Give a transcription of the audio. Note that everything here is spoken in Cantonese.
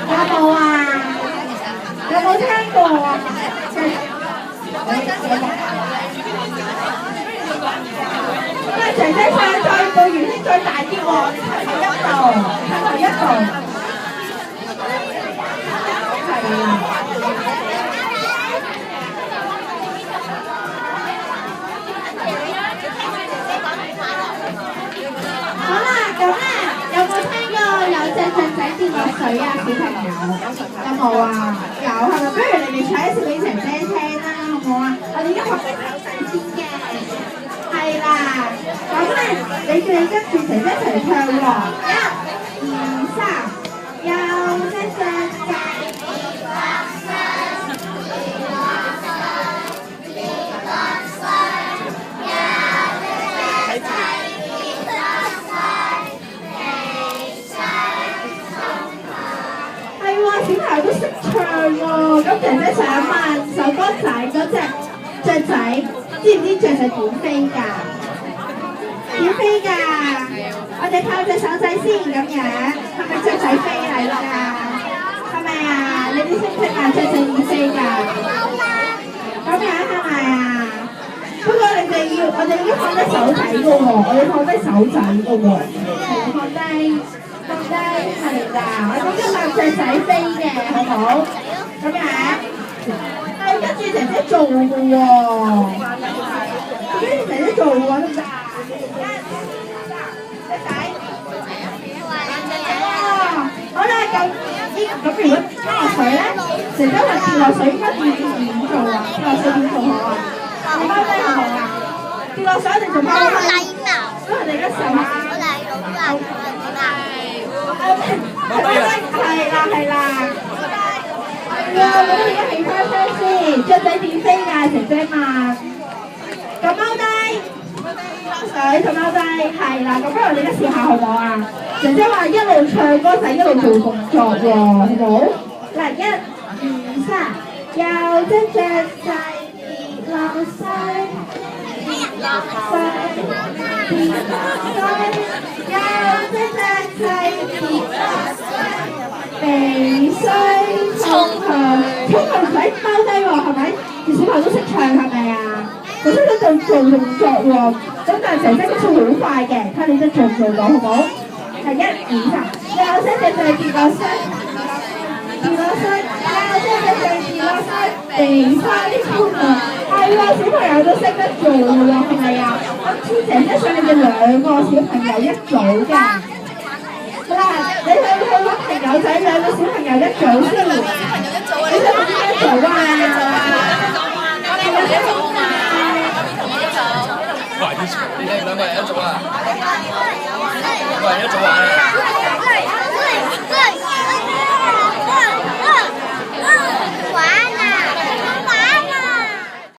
有冇啊？有冇聽過啊？咁啊，姐姐唱再個圓圈再大啲喎，撐頭一度，係啦。好啦，咁咧有冇聽過有隻雀仔跌落水啊？小朋友有冇啊？有係咪？不如你哋唱一次俾姐姐聽啦，好唔好啊？我哋而家學緊手勢先嘅，係啦。咁咧，你哋跟住姐姐一齊唱喎，1、2、3，有隻雀仔跌落水，跌落水，跌落水，有隻雀仔。係喎，小朋友都識唱喎。咁姐姐想問首歌仔嗰隻雀仔，知唔知雀仔點飛㗎？點飛㗎？我哋靠隻手仔先咁樣，係咪雀仔飛嚟㗎？係咪啊？你哋識唔識啊？雀仔點飛㗎？咁樣係咪啊？不過你哋要，我哋應該放低手仔㗎喎，我哋放低手仔㗎喎，係放低。放低係啦，我哋今日雀仔飛嘅，好唔好？咁樣，係跟住姐姐做嘅喎，跟住姐姐做喎，得唔得？雀仔，哦，好啦，咁如果跌落水咧，姐姐話跌落水應該點做啊？跌落水點做好啊？你踎低好唔好啊？跌落水我哋做踎低，咁我哋而家試下。係啦，係啊，咁而家起翻身先，雀仔點飛㗎？姐姐問。咁踎低，落水就踎低，係啦。咁不如我哋而家試下好唔好啊？姐姐話一路唱歌仔一路做動作喎，好唔好？嗱，1、2、3，有隻雀仔跌落水，跌落水，跌落水，有隻雀仔跌落水。鼻水沖向，唔使踎低喎，係咪？啲小朋友都識唱係咪啊？我識得做動作喎，咁但係姐姐嗰次好快嘅，睇你真做唔做到好唔好？係1、2、3，有隻雀仔跌落水，跌落水，有隻雀仔跌落水，鼻水沖向，係喎，小朋友都識得做喎，係咪啊？今次姐姐想你哋2個小朋友一組嘅。嗱，你去揾朋友仔2個小朋友一組先。你想邊一組啊？我哋一組嘛。快啲！你哋2個人一組啊？2個人一組啊？